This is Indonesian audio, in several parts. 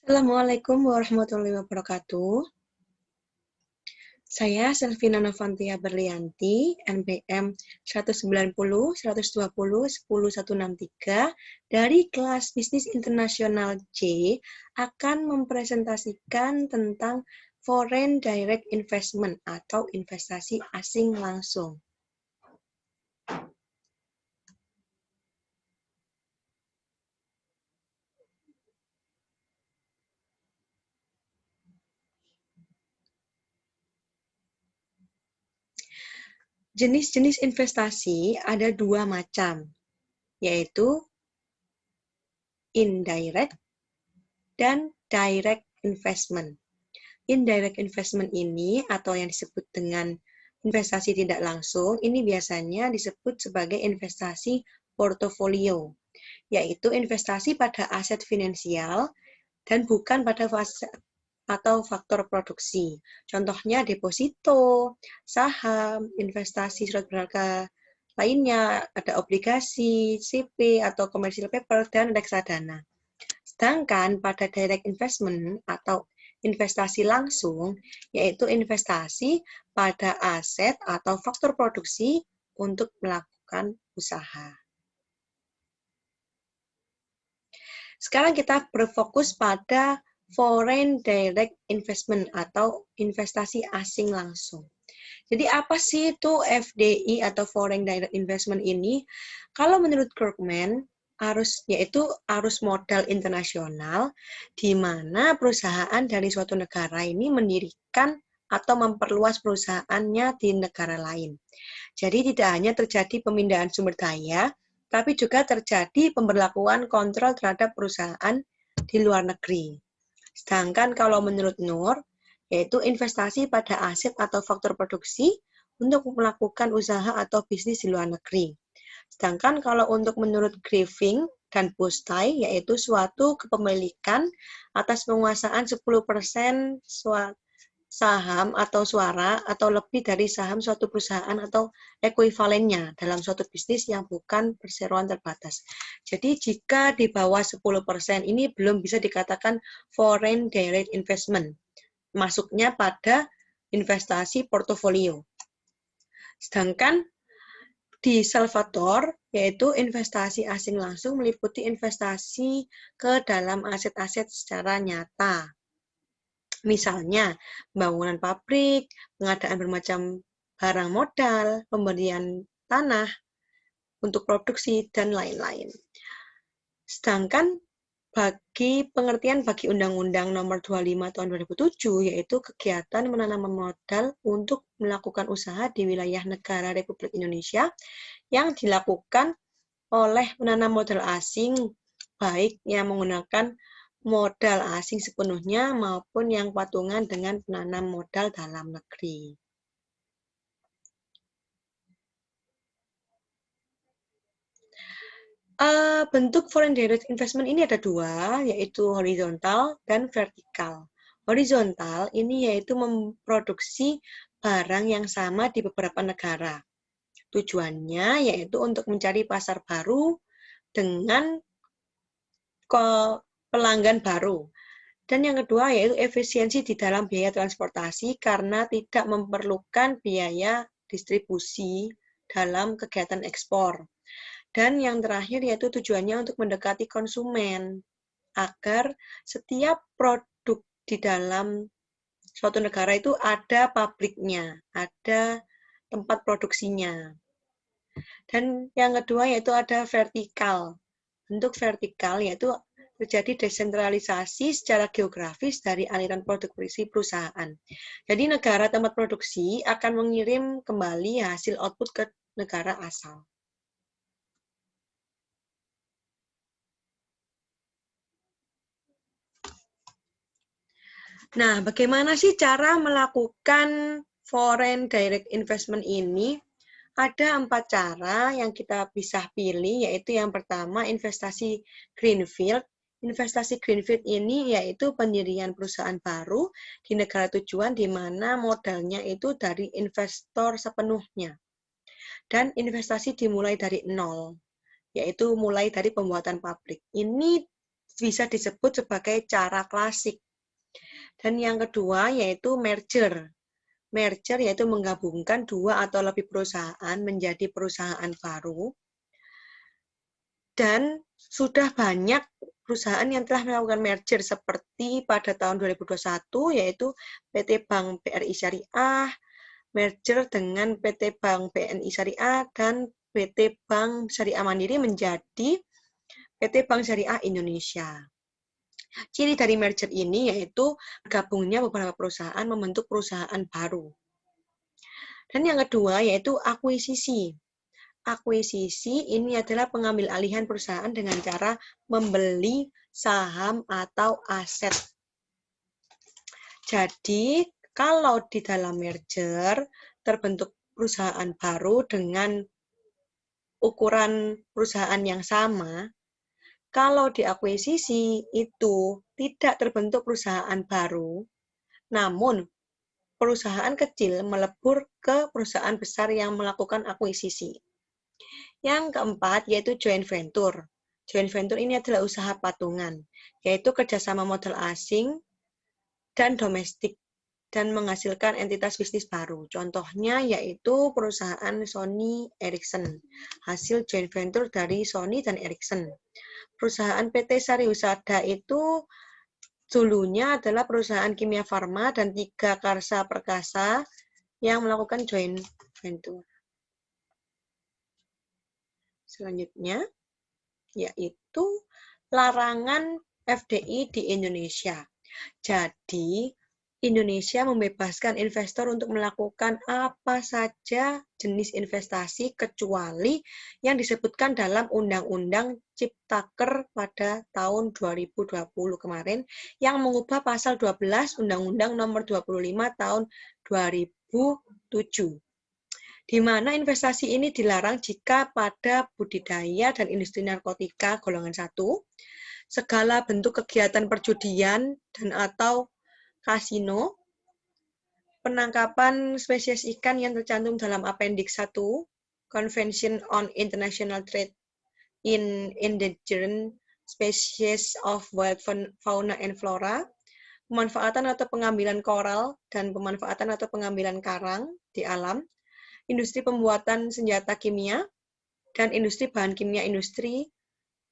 Assalamualaikum warahmatullahi wabarakatuh. Saya Selvina Novantia Berlianti, NPM 190-120-10163 dari kelas Bisnis Internasional C akan mempresentasikan tentang Foreign Direct Investment atau investasi asing langsung. Jenis-jenis investasi ada dua macam, yaitu indirect dan direct investment. Indirect investment ini atau yang disebut dengan investasi tidak langsung, ini biasanya disebut sebagai investasi portofolio, yaitu investasi pada aset finansial dan bukan pada atau faktor produksi. Contohnya deposito, saham, investasi surat berharga lainnya, ada obligasi, CP atau commercial paper, dan reksadana. Sedangkan pada direct investment atau investasi langsung, yaitu investasi pada aset atau faktor produksi untuk melakukan usaha. Sekarang kita berfokus pada foreign direct investment atau investasi asing langsung. Jadi apa sih itu FDI atau foreign direct investment ini? Kalau menurut Krugman, yaitu arus modal internasional, di mana perusahaan dari suatu negara ini mendirikan atau memperluas perusahaannya di negara lain. Jadi tidak hanya terjadi pemindahan sumber daya, tapi juga terjadi pemberlakuan kontrol terhadap perusahaan di luar negeri. Sedangkan kalau menurut Nur, yaitu investasi pada aset atau faktor produksi untuk melakukan usaha atau bisnis di luar negeri. Sedangkan kalau untuk menurut Griffin dan Bustai, yaitu suatu kepemilikan atas penguasaan 10% saham atau suara atau lebih dari saham suatu perusahaan atau ekuivalennya dalam suatu bisnis yang bukan perseroan terbatas. Jadi jika di bawah 10% ini belum bisa dikatakan foreign direct investment. Masuknya pada investasi portofolio. Sedangkan di Salvador, yaitu investasi asing langsung meliputi investasi ke dalam aset-aset secara nyata. Misalnya, pembangunan pabrik, pengadaan bermacam barang modal, pembelian tanah untuk produksi, dan lain-lain. Sedangkan bagi Undang-Undang Nomor 25 Tahun 2007, yaitu kegiatan menanam modal untuk melakukan usaha di wilayah negara Republik Indonesia yang dilakukan oleh penanam modal asing, baik yang menggunakan modal asing sepenuhnya maupun yang patungan dengan penanam modal dalam negeri. Bentuk foreign direct investment ini ada dua, yaitu horizontal dan vertikal. Horizontal ini yaitu memproduksi barang yang sama di beberapa negara. Tujuannya yaitu untuk mencari pasar baru dengan pelanggan baru. Dan yang kedua yaitu efisiensi di dalam biaya transportasi karena tidak memerlukan biaya distribusi dalam kegiatan ekspor. Dan yang terakhir yaitu tujuannya untuk mendekati konsumen agar setiap produk di dalam suatu negara itu ada pabriknya, ada tempat produksinya. Dan yang kedua yaitu ada vertikal. Bentuk vertikal yaitu terjadi desentralisasi secara geografis dari aliran produksi perusahaan. Jadi negara tempat produksi akan mengirim kembali hasil output ke negara asal. Nah, bagaimana sih cara melakukan foreign direct investment ini? Ada 4 cara yang kita bisa pilih, yaitu yang pertama investasi greenfield. Investasi greenfield ini yaitu pendirian perusahaan baru di negara tujuan di mana modalnya itu dari investor sepenuhnya. Dan investasi dimulai dari nol, yaitu mulai dari pembuatan pabrik. Ini bisa disebut sebagai cara klasik. Dan yang kedua yaitu merger. Merger yaitu menggabungkan dua atau lebih perusahaan menjadi perusahaan baru. Dan sudah banyak perusahaan yang telah melakukan merger seperti pada tahun 2021 yaitu PT Bank BRI Syariah, merger dengan PT Bank BNI Syariah dan PT Bank Syariah Mandiri menjadi PT Bank Syariah Indonesia. Ciri dari merger ini yaitu gabungnya beberapa perusahaan membentuk perusahaan baru. Dan yang kedua yaitu akuisisi. Akuisisi ini adalah pengambil alihan perusahaan dengan cara membeli saham atau aset. Jadi, kalau di dalam merger terbentuk perusahaan baru dengan ukuran perusahaan yang sama, kalau di akuisisi itu tidak terbentuk perusahaan baru, namun perusahaan kecil melebur ke perusahaan besar yang melakukan akuisisi. Yang keempat yaitu joint venture. Joint venture ini adalah usaha patungan, yaitu kerjasama modal asing dan domestik dan menghasilkan entitas bisnis baru. Contohnya yaitu perusahaan Sony Ericsson, hasil joint venture dari Sony dan Ericsson. Perusahaan PT Sari Husada itu dulunya adalah perusahaan kimia farma dan 3 karsa perkasa yang melakukan joint venture. Selanjutnya yaitu larangan FDI di Indonesia. Jadi, Indonesia membebaskan investor untuk melakukan apa saja jenis investasi kecuali yang disebutkan dalam Undang-Undang Ciptaker pada tahun 2020 kemarin yang mengubah pasal 12 Undang-Undang Nomor 25 tahun 2007. Di mana investasi ini dilarang jika pada budidaya dan industri narkotika golongan 1, segala bentuk kegiatan perjudian dan atau kasino, penangkapan spesies ikan yang tercantum dalam Appendix 1, Convention on International Trade in Endangered Species of Wild Fauna and Flora, pemanfaatan atau pengambilan koral dan pemanfaatan atau pengambilan karang di alam, industri pembuatan senjata kimia, dan industri bahan kimia industri,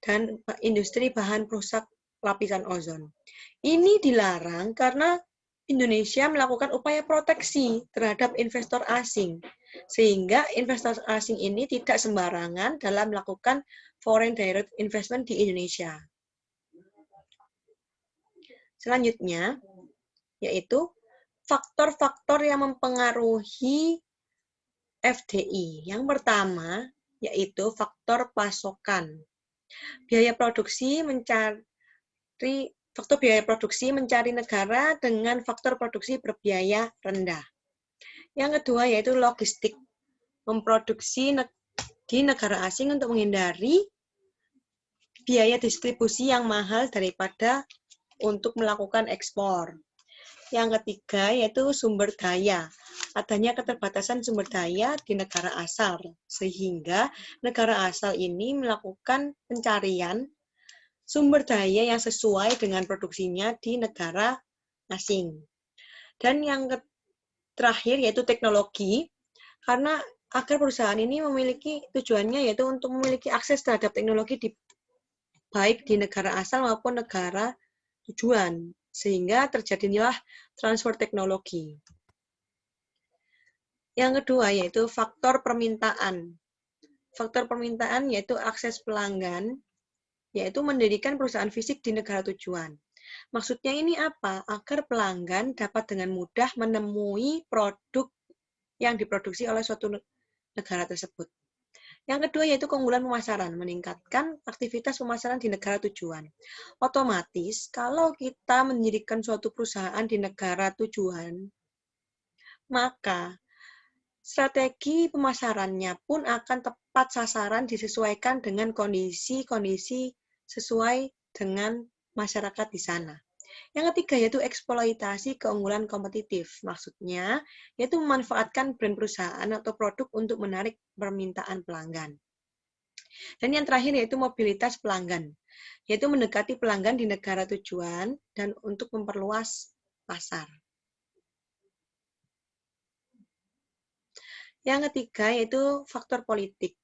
dan industri bahan perusak lapisan ozon. Ini dilarang karena Indonesia melakukan upaya proteksi terhadap investor asing, sehingga investor asing ini tidak sembarangan dalam melakukan foreign direct investment di Indonesia. Selanjutnya, yaitu faktor-faktor yang mempengaruhi FDI. Yang pertama, yaitu faktor pasokan. Faktor biaya produksi mencari negara dengan faktor produksi berbiaya rendah. Yang kedua yaitu logistik, memproduksi di negara asing untuk menghindari biaya distribusi yang mahal daripada untuk melakukan ekspor. Yang ketiga yaitu sumber daya, adanya keterbatasan sumber daya di negara asal, sehingga negara asal ini melakukan pencarian sumber daya yang sesuai dengan produksinya di negara asing. Dan yang terakhir yaitu teknologi, karena agar perusahaan ini memiliki tujuannya yaitu untuk memiliki akses terhadap teknologi baik di negara asal maupun negara tujuan, sehingga terjadilah transfer teknologi. Yang kedua yaitu faktor permintaan. Faktor permintaan yaitu akses pelanggan, yaitu mendirikan perusahaan fisik di negara tujuan. Maksudnya ini apa? Agar pelanggan dapat dengan mudah menemui produk yang diproduksi oleh suatu negara tersebut. Yang kedua yaitu keunggulan pemasaran, meningkatkan aktivitas pemasaran di negara tujuan. Otomatis, kalau kita mendirikan suatu perusahaan di negara tujuan, maka strategi pemasarannya pun akan tepat sasaran disesuaikan dengan kondisi-kondisi sesuai dengan masyarakat di sana. Yang ketiga yaitu eksploitasi keunggulan kompetitif. Maksudnya yaitu memanfaatkan brand perusahaan atau produk untuk menarik permintaan pelanggan. Dan yang terakhir yaitu mobilitas pelanggan, yaitu mendekati pelanggan di negara tujuan dan untuk memperluas pasar. Yang ketiga yaitu faktor politik.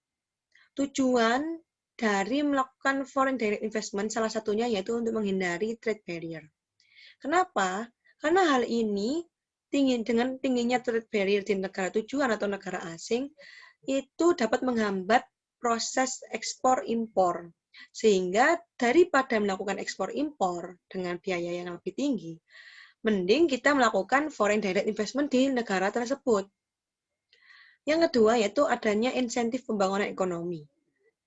Tujuan dari melakukan foreign direct investment salah satunya yaitu untuk menghindari trade barrier. Kenapa? Karena hal ini dengan tingginya trade barrier di negara tujuan atau negara asing itu dapat menghambat proses ekspor impor. Sehingga daripada melakukan ekspor impor dengan biaya yang lebih tinggi, mending kita melakukan foreign direct investment di negara tersebut. Yang kedua yaitu adanya insentif pembangunan ekonomi.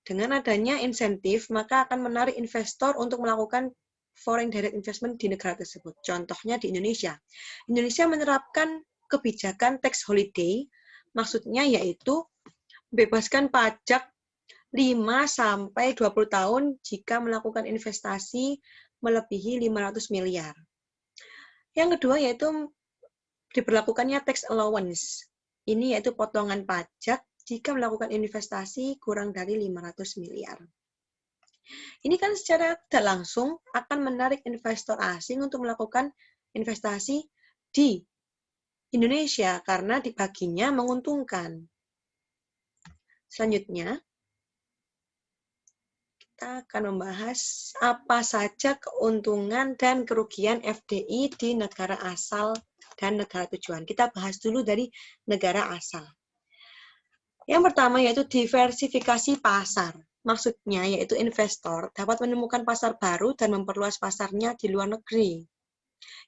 Dengan adanya insentif, maka akan menarik investor untuk melakukan foreign direct investment di negara tersebut. Contohnya di Indonesia. Indonesia menerapkan kebijakan tax holiday, maksudnya yaitu bebaskan pajak 5-20 tahun jika melakukan investasi melebihi 500 miliar. Yang kedua yaitu diberlakukannya tax allowance. Ini yaitu potongan pajak jika melakukan investasi kurang dari 500 miliar. Ini kan secara tidak langsung akan menarik investor asing untuk melakukan investasi di Indonesia karena baginya menguntungkan. Selanjutnya, kita akan membahas apa saja keuntungan dan kerugian FDI di negara asal dan negara tujuan. Kita bahas dulu dari negara asal. Yang pertama yaitu diversifikasi pasar. Maksudnya yaitu investor dapat menemukan pasar baru dan memperluas pasarnya di luar negeri.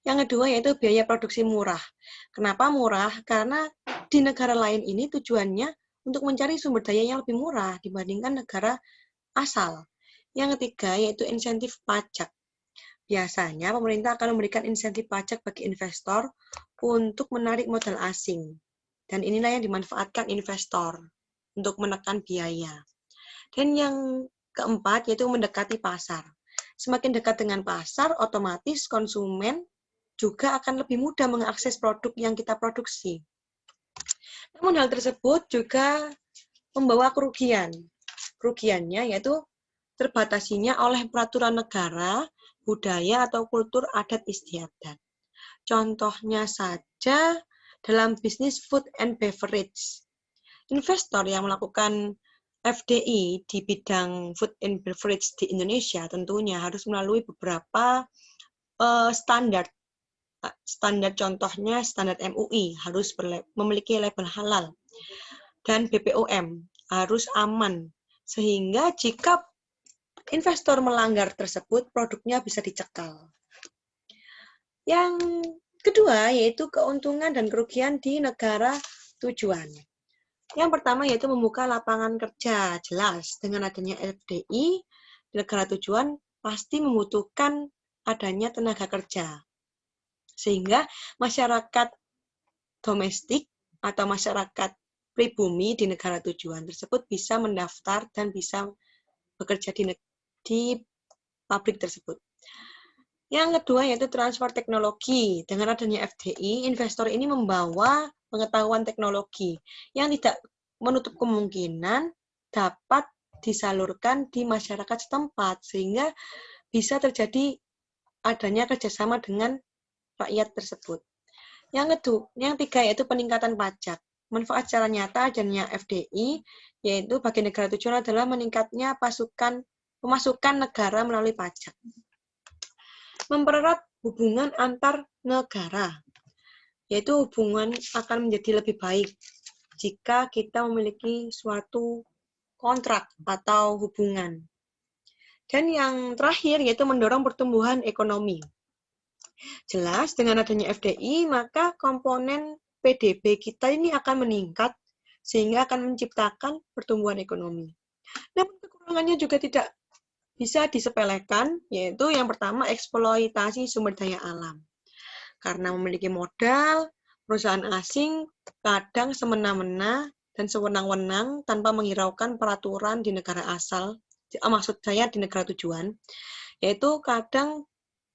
Yang kedua yaitu biaya produksi murah. Kenapa murah? Karena di negara lain ini tujuannya untuk mencari sumber daya yang lebih murah dibandingkan negara asal. Yang ketiga yaitu insentif pajak. Biasanya pemerintah akan memberikan insentif pajak bagi investor untuk menarik modal asing. Dan inilah yang dimanfaatkan investor untuk menekan biaya. Dan yang keempat yaitu mendekati pasar. Semakin dekat dengan pasar, otomatis konsumen juga akan lebih mudah mengakses produk yang kita produksi. Namun hal tersebut juga membawa kerugian. Kerugiannya yaitu terbatasinya oleh peraturan negara, budaya, atau kultur adat istiadat. Contohnya saja dalam bisnis food and beverage. Investor yang melakukan FDI di bidang food and beverage di Indonesia tentunya harus melalui beberapa standar. Standar contohnya standar MUI harus memiliki label halal dan BPOM harus aman sehingga jika investor melanggar tersebut produknya bisa dicekal. Yang kedua yaitu keuntungan dan kerugian di negara tujuan. Yang pertama yaitu membuka lapangan kerja. Jelas dengan adanya FDI di negara tujuan pasti membutuhkan adanya tenaga kerja. Sehingga masyarakat domestik atau masyarakat pribumi di negara tujuan tersebut bisa mendaftar dan bisa bekerja di pabrik tersebut. Yang kedua yaitu transfer teknologi. Dengan adanya FDI, investor ini membawa pengetahuan teknologi yang tidak menutup kemungkinan dapat disalurkan di masyarakat setempat sehingga bisa terjadi adanya kerjasama dengan rakyat tersebut. Yang ketiga yaitu peningkatan pajak. Manfaat secara nyata adanya FDI yaitu bagi negara tujuan adalah meningkatnya pemasukan negara melalui pajak. Mempererat hubungan antar negara, yaitu hubungan akan menjadi lebih baik jika kita memiliki suatu kontrak atau hubungan. Dan yang terakhir yaitu mendorong pertumbuhan ekonomi. Jelas dengan adanya FDI maka komponen PDB kita ini akan meningkat sehingga akan menciptakan pertumbuhan ekonomi. Namun kekurangannya juga tidak bisa disepelekan, yaitu yang pertama eksploitasi sumber daya alam. Karena memiliki modal, perusahaan asing kadang semena-mena dan sewenang-wenang tanpa menghiraukan peraturan di negara asal, maksud saya di negara tujuan, yaitu kadang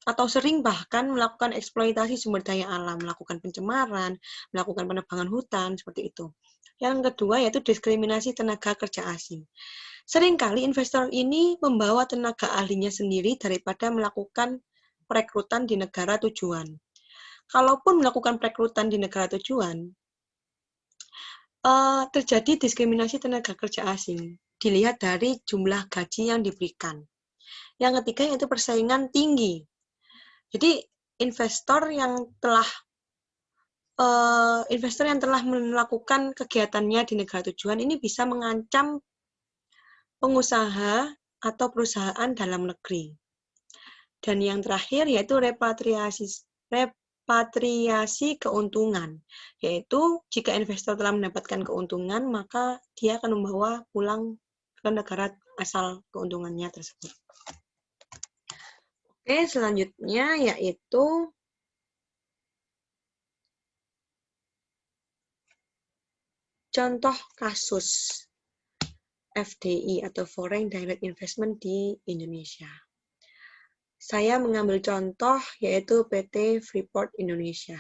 atau sering bahkan melakukan eksploitasi sumber daya alam, melakukan pencemaran, melakukan penebangan hutan, seperti itu. Yang kedua yaitu diskriminasi tenaga kerja asing. Seringkali investor ini membawa tenaga ahlinya sendiri daripada melakukan perekrutan di negara tujuan. Kalaupun melakukan perekrutan di negara tujuan, terjadi diskriminasi tenaga kerja asing. Dilihat dari jumlah gaji yang diberikan. Yang ketiga yaitu persaingan tinggi. Jadi investor yang telah melakukan kegiatannya di negara tujuan ini bisa mengancam pengusaha atau perusahaan dalam negeri. Dan yang terakhir yaitu repatriasi keuntungan, yaitu jika investor telah mendapatkan keuntungan, maka dia akan membawa pulang ke negara asal keuntungannya tersebut. Oke, selanjutnya yaitu contoh kasus FDI atau Foreign Direct Investment di Indonesia. Saya mengambil contoh yaitu PT Freeport Indonesia.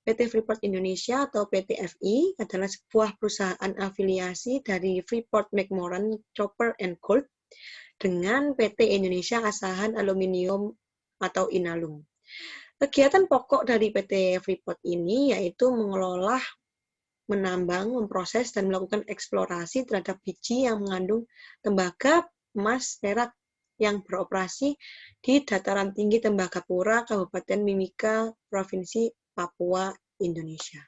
PT Freeport Indonesia atau PT FI adalah sebuah perusahaan afiliasi dari Freeport-McMoRan Copper and Gold dengan PT Indonesia Asahan Aluminium atau Inalum. Kegiatan pokok dari PT Freeport ini yaitu mengelola, menambang, memproses, dan melakukan eksplorasi terhadap biji yang mengandung tembaga, emas, perak yang beroperasi di dataran tinggi Tembagapura, Kabupaten Mimika, Provinsi Papua, Indonesia.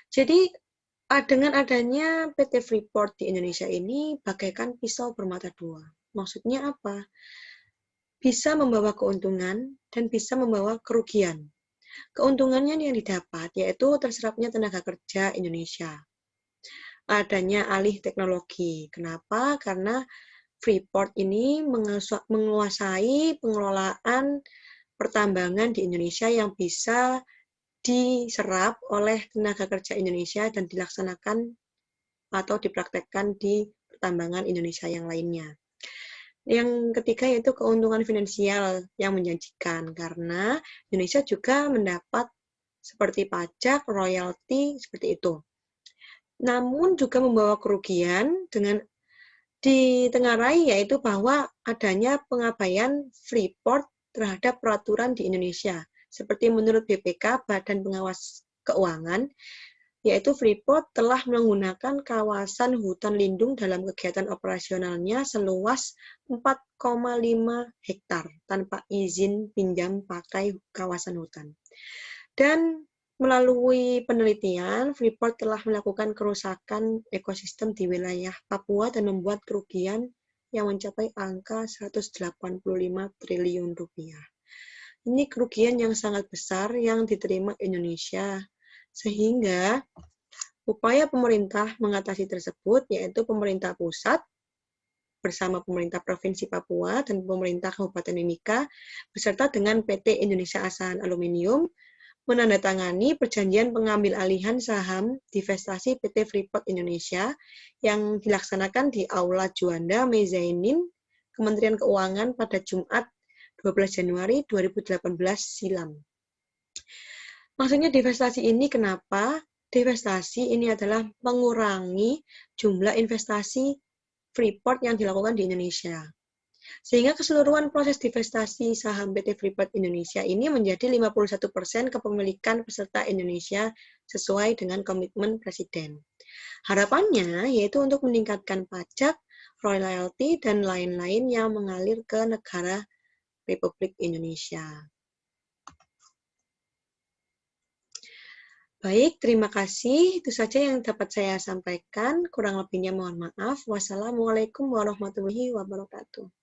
Jadi, dengan adanya PT Freeport di Indonesia ini bagaikan pisau bermata dua. Maksudnya apa? Bisa membawa keuntungan dan bisa membawa kerugian. Keuntungannya yang didapat yaitu terserapnya tenaga kerja Indonesia. Adanya alih teknologi. Kenapa? Karena Freeport ini menguasai pengelolaan pertambangan di Indonesia yang bisa diserap oleh tenaga kerja Indonesia dan dilaksanakan atau dipraktekkan di pertambangan Indonesia yang lainnya. Yang ketiga yaitu keuntungan finansial yang menjanjikan karena Indonesia juga mendapat seperti pajak, royalti, seperti itu. Namun juga membawa kerugian dengan ditengarai yaitu bahwa adanya pengabaian Freeport terhadap peraturan di Indonesia. Seperti menurut BPK, Badan Pengawas Keuangan, yaitu Freeport telah menggunakan kawasan hutan lindung dalam kegiatan operasionalnya seluas 4,5 hektar tanpa izin pinjam pakai kawasan hutan. Dan melalui penelitian, Freeport telah melakukan kerusakan ekosistem di wilayah Papua dan membuat kerugian yang mencapai angka 185 triliun rupiah. Ini kerugian yang sangat besar yang diterima Indonesia. Sehingga upaya pemerintah mengatasi tersebut yaitu pemerintah pusat bersama pemerintah Provinsi Papua dan pemerintah Kabupaten Mimika beserta dengan PT Indonesia Asahan Aluminium menandatangani perjanjian pengambil alihan saham divestasi PT Freeport Indonesia yang dilaksanakan di Aula Juanda Mezainin Kementerian Keuangan pada Jumat 12 Januari 2018 silam. Maksudnya divestasi ini kenapa? Divestasi ini adalah mengurangi jumlah investasi Freeport yang dilakukan di Indonesia. Sehingga keseluruhan proses divestasi saham PT Freeport Indonesia ini menjadi 51% kepemilikan peserta Indonesia sesuai dengan komitmen Presiden. Harapannya yaitu untuk meningkatkan pajak, royalti, dan lain-lain yang mengalir ke negara Republik Indonesia. Baik, terima kasih. Itu saja yang dapat saya sampaikan. Kurang lebihnya mohon maaf. Wassalamualaikum warahmatullahi wabarakatuh.